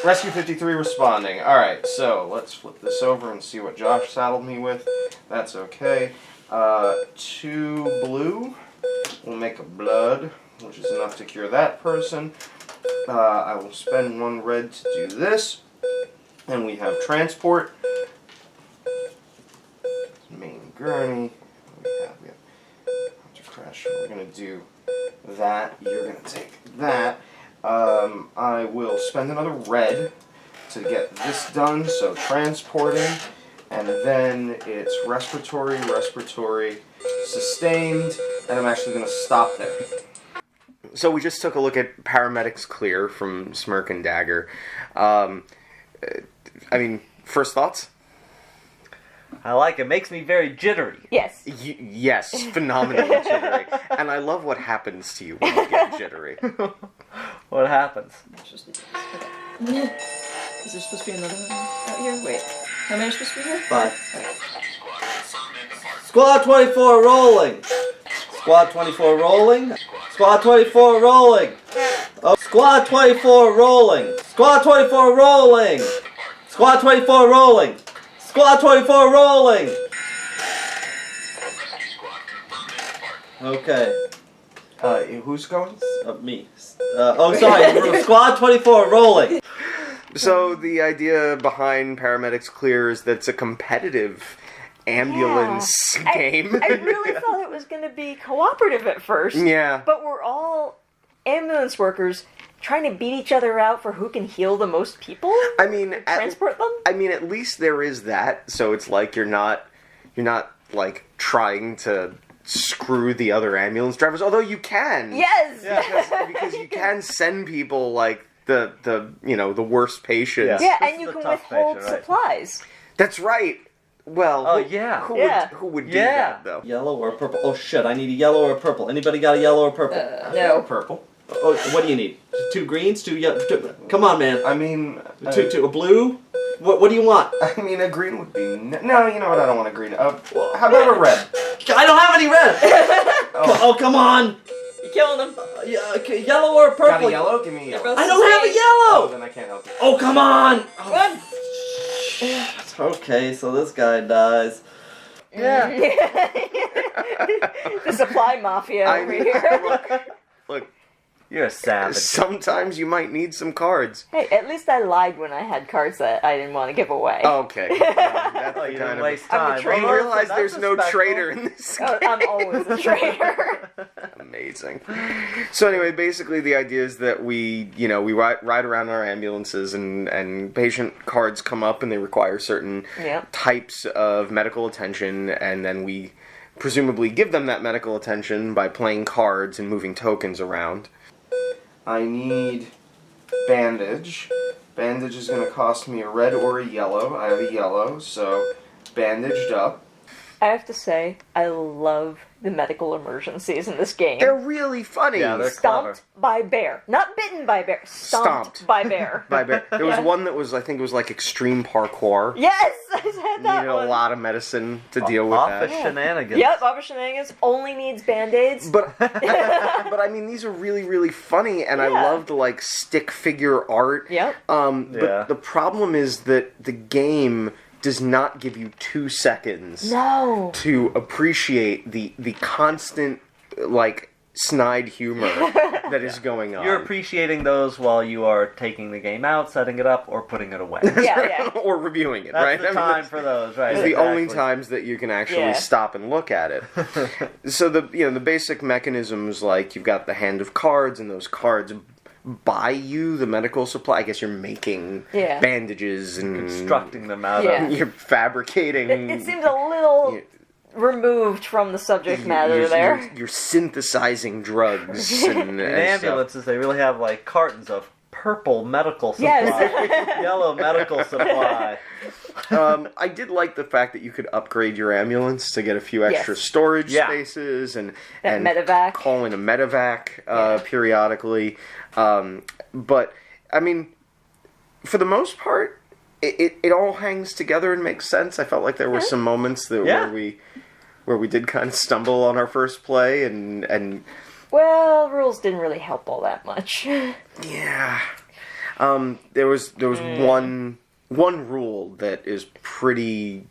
Rescue 53 responding. Alright, so let's flip this over and see what Josh saddled me with. That's okay. 2 blue. We'll make a blood, which is enough to cure that person. I will spend 1 red to do this. And we have transport. Main gurney. We have to crash. We're going to do that. You're going to take that. I will spend another red to get this done, so transporting, and then it's respiratory, sustained, and I'm actually going to stop there. So we just took a look at Paramedics Clear from Smirk and Dagger. I mean, first thoughts? I like it. Makes me very jittery. Yes. Yes, phenomenally jittery. And I love what happens to you when you get jittery. What happens? Is there supposed to be another one out here? Wait. How many are supposed to be here? 5. Okay. Squad 24 rolling. Squad 24 rolling. Squad 24 rolling. Oh, Squad 24 rolling. Squad 24 rolling. Squad 24 rolling. Squad 24 rolling. Okay. Who's going? Me. Sorry. Squad 24 rolling. So the idea behind Paramedics Clear is that it's a competitive ambulance game. I really thought it was going to be cooperative at first. Yeah. But we're all ambulance workers trying to beat each other out for who can heal the most people. I mean, transport them. I mean, at least there is that. So it's like you're not like trying to screw the other ambulance drivers. Although you can. Yes. Yeah. Because you can send people like the worst patients. Yeah, and you can withhold supplies. That's right. Well, who would do that though? Yellow or purple? Oh shit! I need a yellow or purple. Anybody got a yellow or purple? No. Purple. Oh, what do you need? 2 greens, 2 yellow. Come on, man. I mean, two a blue. What do you want? I mean, a green would be no. You know what? I don't want a green. How about a red? I don't have any red. Oh, come on. You're killing them. Yellow or purple? Got a yellow? Give me a yellow. I don't have a yellow. Oh, then I can't help you. Oh, come on. Run. Okay, so this guy dies. Yeah. The supply mafia over here. Look. You're a savage. Sometimes you might need some cards. Hey, at least I lied when I had cards that I didn't want to give away. Okay. That's the You kind didn't of waste time. I'm a traitor. You realize That's there's no respectful. traitor in this game. I'm always a traitor. Amazing. So anyway, basically the idea is that we ride around in our ambulances and patient cards come up and they require certain types of medical attention, and then we presumably give them that medical attention by playing cards and moving tokens around. I need bandage. Bandage is going to cost me a red or a yellow. I have a yellow, so bandaged up. I have to say, I love the medical emergencies in this game. They're really funny. Yeah, they're Stomped clever. by bear. Not bitten by bear. Stomped by bear. By bear. There was one that was, I think it was like extreme parkour. Yes! I had that Needed one. a lot of medicine to deal with that. Office shenanigans. Yep, Office Shenanigans only needs Band-Aids. But I mean, these are really, really funny, and I love the like stick figure art. Yep. But the problem is that the game does not give you 2 seconds to appreciate the constant like snide humor that is going on. You're appreciating those while you are taking the game out, setting it up, or putting it away. Or reviewing it, That's right? the time for those, right? It's the only times that you can actually stop and look at it. So the basic mechanisms, like you've got the hand of cards, and those cards buy you the medical supply. I guess you're making bandages and constructing them out of. You're fabricating. It seems a little removed from the subject matter there. You're synthesizing drugs. In ambulances, they really have like cartons of purple medical supply, yellow medical supply. I did like the fact that you could upgrade your ambulance to get a few extra storage spaces and medevac. Call in a medevac periodically. But I mean, for the most part, it all hangs together and makes sense. I felt like there were some moments where we did kind of stumble on our first play and well, rules didn't really help all that much. Yeah. There was one rule that is pretty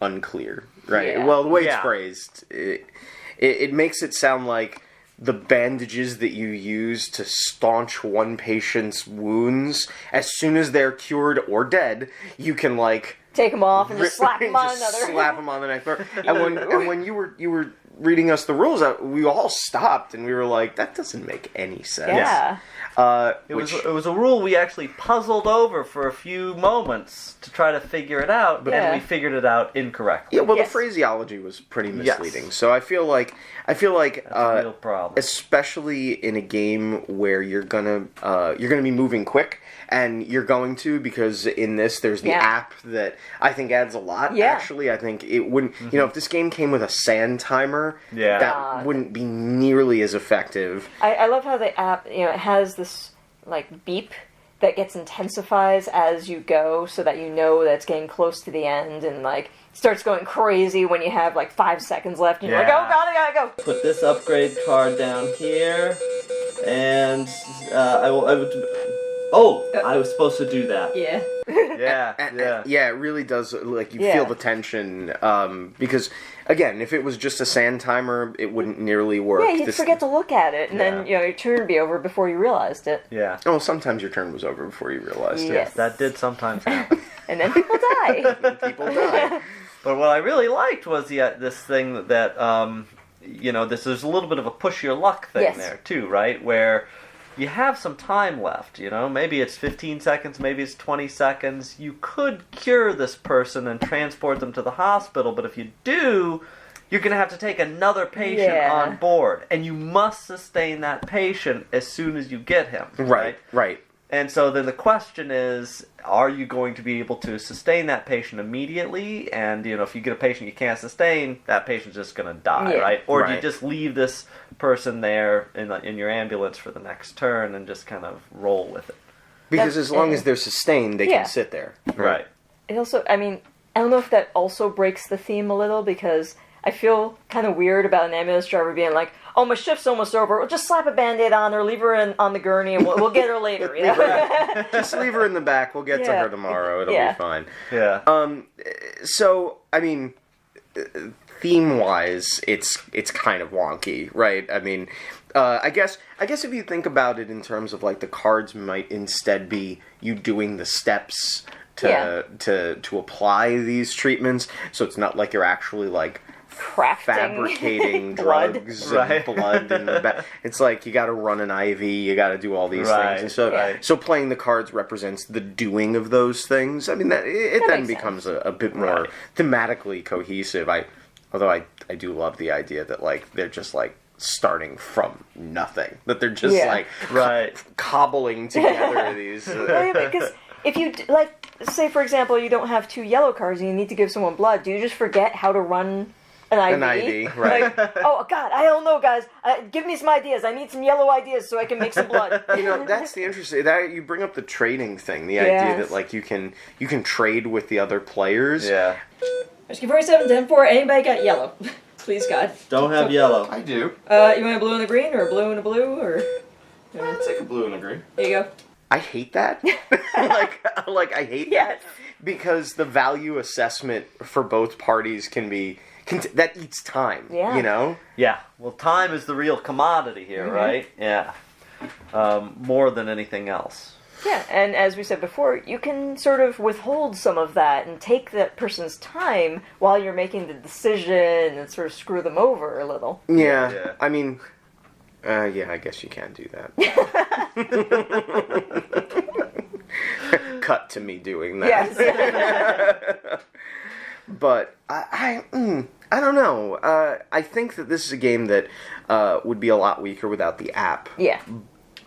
unclear, right? Yeah. Well, the way it's Yeah. phrased, it makes it sound like the bandages that you use to staunch one patient's wounds, as soon as they're cured or dead, you can like Take them off and just slap them on just another. slap them on the next part. And when you were reading us the rules, we all stopped and we were like, that doesn't make any sense. Yeah. It was a rule we actually puzzled over for a few moments to try to figure it out, but then we figured it out incorrectly. Yeah, well, Yes. the phraseology was pretty Yes. misleading. So I feel like That's a real problem. especially in a game where you're gonna be moving quick, and you're going to, because in this there's the app that I think adds a lot. Yeah. Actually, I think it wouldn't. You know, if this game came with a sand timer, Yeah. that wouldn't be nearly as effective. I love how the app, it has this, like, beep that gets intensifies as you go, so that you know that it's getting close to the end, and, like, starts going crazy when you have, like, 5 seconds left, and you're like, oh god, I gotta go! Put this upgrade card down here, and I was supposed to do that. Yeah. Yeah. It really does. Like, you feel the tension, because again, if it was just a sand timer, it wouldn't nearly work. Yeah, you'd forget to look at it, and then, your turn would be over before you realized it. Yeah. Oh, sometimes your turn was over before you realized Yes. it. That did sometimes happen. And then people die. People die. But what I really liked was this thing that there's a little bit of a push your luck thing there too, right? Where you have some time left, maybe it's 15 seconds, maybe it's 20 seconds. You could cure this person and transport them to the hospital, but if you do, you're going to have to take another patient on board, and you must sustain that patient as soon as you get him. Right. And so then the question is, are you going to be able to sustain that patient immediately? And, if you get a patient you can't sustain, that patient's just going to die, right? Or do you just leave this person there in your ambulance for the next turn and just kind of roll with it? Because as long as they're sustained, they can sit there. Right. It also, I don't know if that also breaks the theme a little, because I feel kind of weird about an ambulance driver being like, oh, my shift's almost over. We'll just slap a Band-Aid on her, leave her on the gurney, and we'll get her later. Just leave her in the back. We'll get to her tomorrow. It'll be fine. Yeah. So, theme-wise, it's kind of wonky, right? I guess if you think about it in terms of, like, the cards might instead be you doing the steps to apply these treatments, so it's not like you're actually, like, fabricating drugs and blood in the back. It's like you got to run an IV, you got to do all these things, and so playing the cards represents the doing of those things. That then becomes a bit more thematically cohesive. Although I do love the idea that, like, they're just like starting from nothing. That they're just like cobbling together these. Because if you say for example you don't have 2 yellow cards and you need to give someone blood, do you just forget how to run an IV? An IV, right. Like, oh god, I don't know, guys. Give me some ideas. I need some yellow ideas so I can make some blood. That's the interesting. That you bring up the trading thing. The idea that, like, you can trade with the other players. Yeah. Rescue 47, 10-4, anybody got yellow? Please, God. Don't have yellow. I do. You want a blue and a green, or a blue and a blue, or? I'll take a blue and a green. There you go. I hate that. like I hate that because the value assessment for both parties that eats time. Yeah. Yeah. Well, time is the real commodity here, right? Yeah. More than anything else. Yeah, and as we said before, you can sort of withhold some of that and take that person's time while you're making the decision and sort of screw them over a little. Yeah. I guess you can do that. Cut to me doing that. Yes. But I don't know. I think that this is a game that would be a lot weaker without the app. Yeah.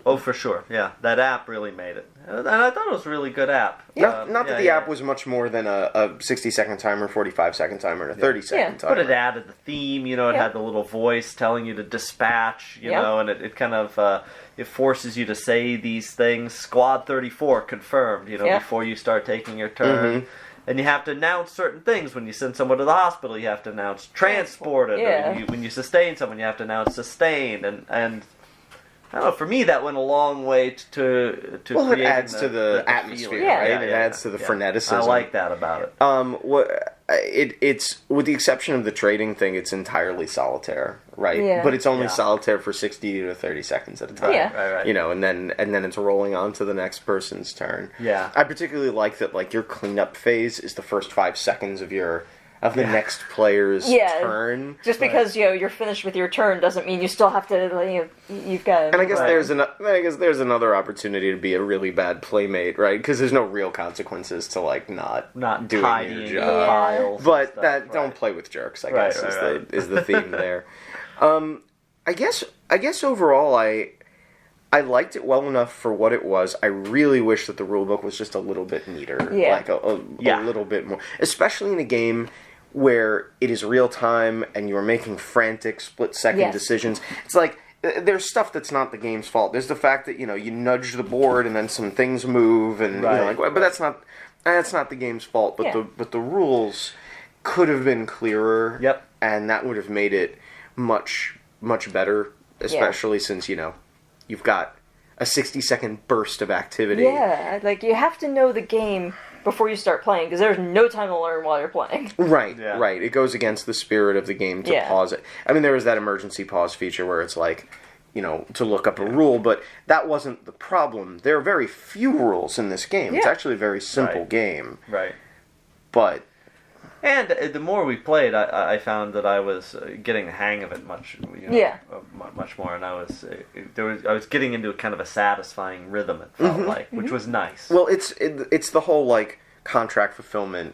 Oh, for sure. Yeah, that app really made it. And I thought it was a really good app. Not that the app was much more than a 60-second timer, 45-second timer, and a 30-second timer. But it added the theme, it had the little voice telling you to dispatch, and it kind of, it forces you to say these things. Squad 34 confirmed, before you start taking your turn. Mm-hmm. And you have to announce certain things. When you send someone to the hospital, you have to announce transported. Yeah. When you sustain someone, you have to announce sustained. And I don't know, for me that went a long way to well, it creating adds to the atmosphere, feeling. right? It adds to the freneticism. I like that about it. It's with the exception of the trading thing, it's entirely solitaire, right? Yeah. But it's only solitaire for 60 to 30 seconds at a time. Yeah. Right. You know, and then it's rolling on to the next person's turn. Yeah. I particularly like that, like, your cleanup phase is the first 5 seconds of the next player's turn. Just because you're finished with your turn doesn't mean you still have to. You've got. And I guess there's another opportunity to be a really bad playmate, right? Because there's no real consequences to like not doing tidying your job. piles. But stuff, that don't play with jerks. I guess is the theme there. I guess overall I liked it well enough for what it was. I really wish that the rulebook was just a little bit neater, like a little bit more, especially in a game where it is real time and you're making frantic split-second decisions. It's like there's stuff that's not the game's fault. There's the fact that you nudge the board and then some things move and but that's not the game's fault. But the rules could have been clearer. Yep. And that would have made it much better, especially since you've got a 60-second burst of activity. Yeah, like you have to know the game before you start playing, because there's no time to learn while you're playing. Right. It goes against the spirit of the game to pause it. I mean, there was that emergency pause feature where it's like, to look up a rule, but that wasn't the problem. There are very few rules in this game. It's actually a very simple game. Right. But... And the more we played, I found that I was getting the hang of it much more, and I was getting into kind of a satisfying rhythm. It felt like, which was nice. Well, it's the whole like contract fulfillment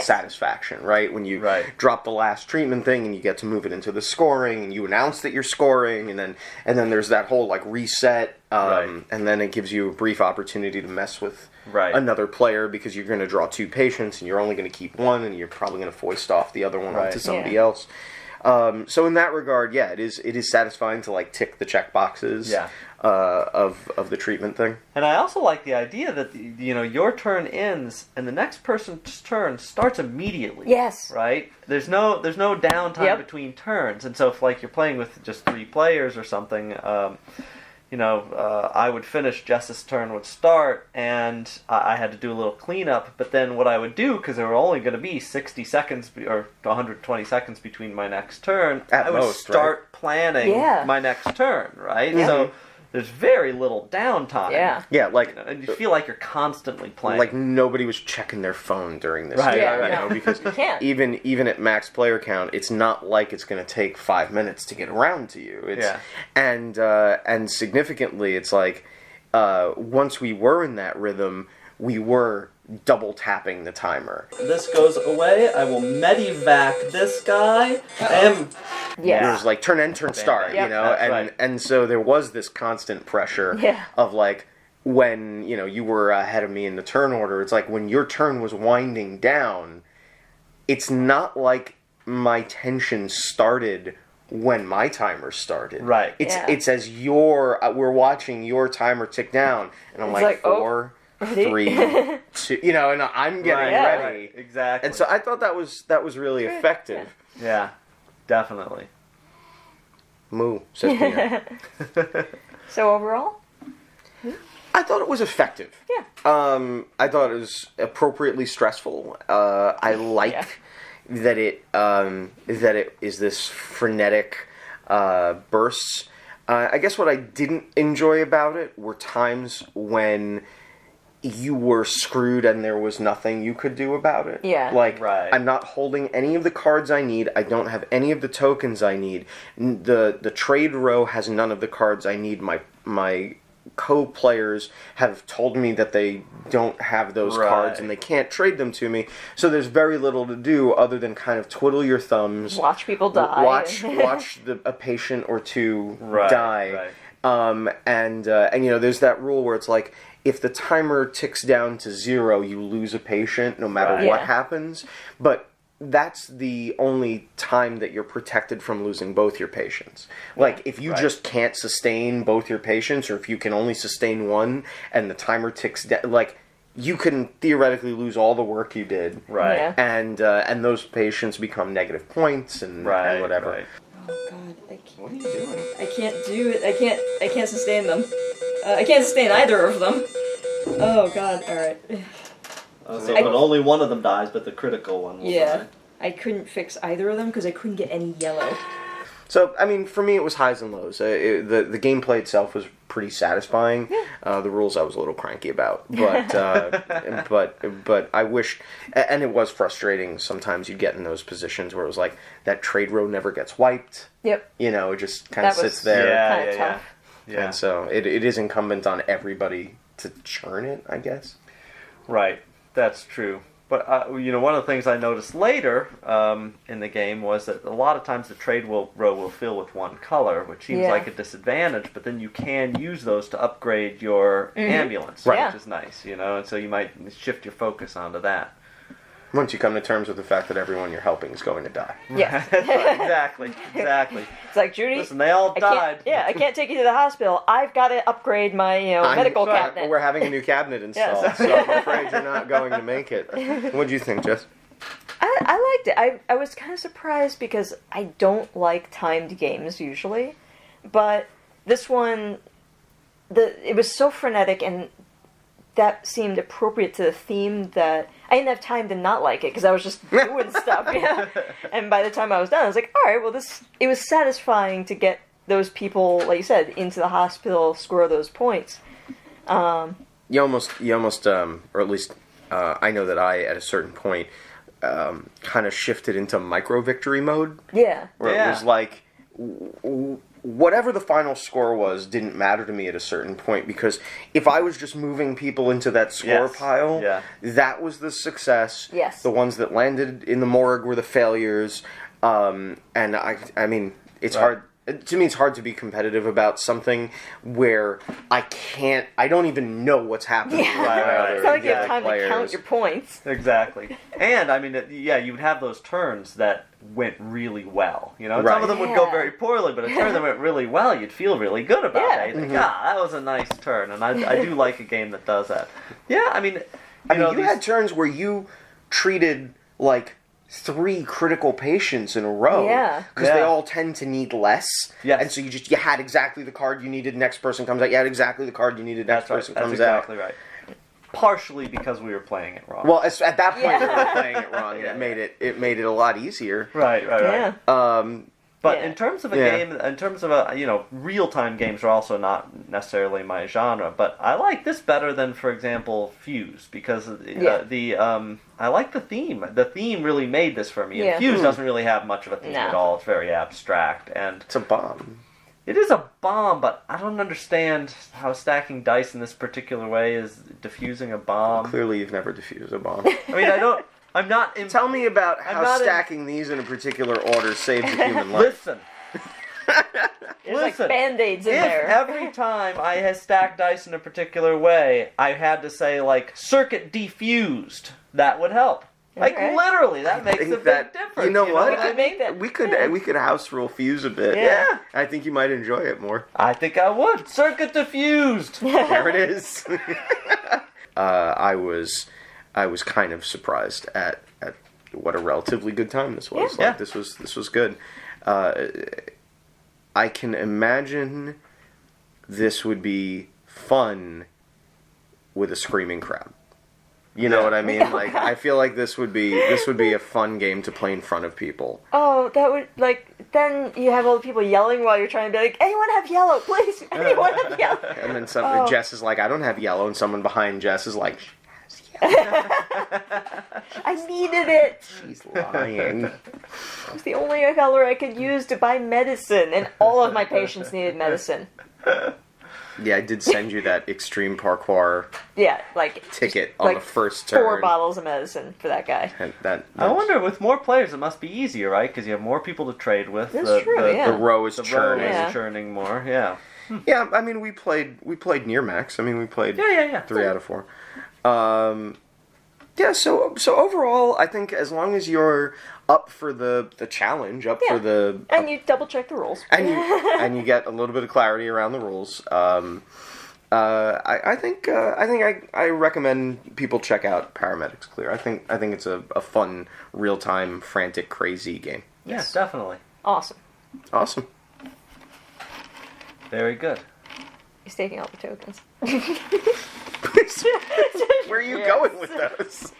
satisfaction, right? When you drop the last treatment thing and you get to move it into the scoring, and you announce that you're scoring, and then there's that whole like reset, and then it gives you a brief opportunity to mess with another player because you're going to draw 2 patients and you're only going to keep one, and you're probably going to foist off the other one onto somebody else. So in that regard, it is satisfying to like tick the check boxes of the treatment thing. And I also like the idea that your turn ends and the next person's turn starts immediately. Yes. Right? There's no downtime between turns, and so if like you're playing with just 3 players or something. I would finish, Jess's turn would start, and I had to do a little cleanup, but then what I would do, because there were only going to be 60 seconds or 120 seconds between my next turn, I would start planning my next turn, right? Yeah. So there's very little downtime. Yeah, like... and you feel like you're constantly playing. Like nobody was checking their phone during this game, because even at max player count, it's not like it's going to take 5 minutes to get around to you. And significantly, it's like, once we were in that rhythm, we were double tapping the timer. This goes away, I will medivac this guy, and... It was like turn end, turn start, and so there was this constant pressure of like when you were ahead of me in the turn order. It's like when your turn was winding down, it's not like my tension started when my timer started. Right. It's as we're watching your timer tick down, and I'm like 4, 3, 2, and I'm getting ready. Right. Exactly. And so I thought that was really effective. Yeah. Definitely. Moo, says Peter. So overall? I thought it was effective. Yeah. I thought it was appropriately stressful. I like that it is this frenetic bursts. I guess what I didn't enjoy about it were times when you were screwed and there was nothing you could do about it. Yeah. Like, I'm not holding any of the cards I need. I don't have any of the tokens I need. The trade row has none of the cards I need. My co-players have told me that they don't have those cards and they can't trade them to me. So there's very little to do other than kind of twiddle your thumbs. Watch people die. Watch a patient or two die. And there's that rule where it's like, if the timer ticks down to 0, you lose a patient no matter what happens. But that's the only time that you're protected from losing both your patients. Like, if you just can't sustain both your patients, or if you can only sustain one, and the timer ticks down, like, you can theoretically lose all the work you did. Right. Yeah. And those patients become negative points and whatever. Right. Oh god, What are you doing? I can't do it. I can't sustain them. I can't sustain either of them. Oh god, alright. But only one of them dies, but the critical one will die. I couldn't fix either of them because I couldn't get any yellow. So, I mean, for me, it was highs and lows. The gameplay itself was pretty satisfying. Yeah. The rules I was a little cranky about, but but I wished, and it was frustrating. Sometimes you'd get in those positions where it was like that trade row never gets wiped. Yep. You know, it just kind of That was sits there. kind of tough. Yeah. And so it is incumbent on everybody to churn it, I guess. Right, that's true. But one of the things I noticed later in the game was that a lot of times the trade row will fill with one color, which seems like a disadvantage. But then you can use those to upgrade your ambulance, Right. which is nice, and so you might shift your focus onto that. Once you come to terms with the fact that everyone you're helping is going to die. Yeah. That's right, exactly. It's like, Judy, Listen, they all died. I can't take you to the hospital. I've got to upgrade my medical cabinet. We're having a new cabinet installed, Yes. so I'm afraid you're not going to make it. What do you think, Jess? I liked it. I was kind of surprised because I don't like timed games usually, but this one, it was so frenetic and that seemed appropriate to the theme that I didn't have time to not like it because I was just doing stuff. Yeah. And by the time I was done, I was like, all right, well, it was satisfying to get those people, like you said, into the hospital, score those points. You almost, or at least I know that I, at a certain point, kind of shifted into micro victory mode. Yeah. Where it was like, whatever the final score was didn't matter to me at a certain point, because if I was just moving people into that score pile, that was the success. Yes. The ones that landed in the morgue were the failures. And I mean, it's hard. To me, it's hard to be competitive about something where I don't even know what's happening. Yeah. It's not like you have time to count your points. Exactly. And, I mean, you would have those turns that went really well. Some of them would go very poorly, but a turn that went really well, you'd feel really good about that. You'd think, that was a nice turn. And I do like a game that does that. Yeah, I mean, you had turns where you treated, like, 3 critical patients in a row. Yeah. Because they all tend to need less. Yes. And so you had exactly the card you needed, next person comes out. You had exactly the card you needed, next person comes out. That's exactly right. Partially because we were playing it wrong. Well, at that point we were playing it wrong. It made it a lot easier. Right. Yeah. But in terms of a game, in terms of real-time games are also not necessarily my genre. But I like this better than, for example, Fuse, because I like the theme. The theme really made this for me. And Fuse doesn't really have much of a theme at all. It's very abstract, and it's a bomb. It is a bomb, but I don't understand how stacking dice in this particular way is diffusing a bomb. Clearly, you've never diffused a bomb. I mean, I'm not. Tell me about how stacking these in a particular order saved a human life. Listen. There's like Band-Aids in there. Every time I had stacked dice in a particular way, I had to say, like, circuit defused, that would help. Like, literally, that makes a big difference. You know what? We could house rule Fuse a bit. Yeah. I think you might enjoy it more. I think I would. Circuit diffused. There it is. I was kind of surprised at what a relatively good time this was. Yeah. Like, this was good. I can imagine this would be fun with a screaming crowd. You know what I mean? Like, I feel like this would be a fun game to play in front of people. Oh, that would, then you have all the people yelling while you're trying to be like, anyone have yellow, please? Anyone have yellow? And then Jess is like, I don't have yellow, and someone behind Jess is like, she has yellow. I needed it. She's lying. It was the only color I could use to buy medicine, and all of my patients needed medicine. Yeah, I did send you that extreme parkour ticket on the first turn. 4 bottles of medicine for that guy. And I wonder, with more players, it must be easier, right? Because you have more people to trade with. That's true, The row is the churning. row is churning more, yeah. Yeah, I mean, we played near max. I mean, we played 3 out of 4. So overall, I think as long as you're up for the challenge, for the... And you double check the rules. And you get a little bit of clarity around the rules. I think I recommend people check out Paramedics Clear. I think it's a fun, real-time, frantic, crazy game. Yes, definitely. Awesome. Awesome. Very good. He's taking all the tokens. Where are you going with those?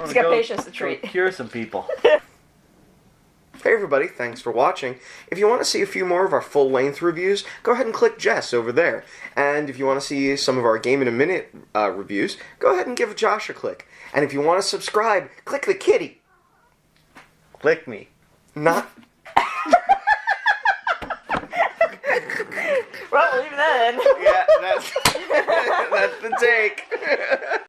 He's got patience to treat. Cure some people. Hey everybody, thanks for watching. If you want to see a few more of our full-length reviews, go ahead and click Jess over there. And if you want to see some of our Game in a Minute reviews, go ahead and give Josh a click. And if you want to subscribe, click the kitty. Click me. Not... Well, leave that in. Yeah, that's the take.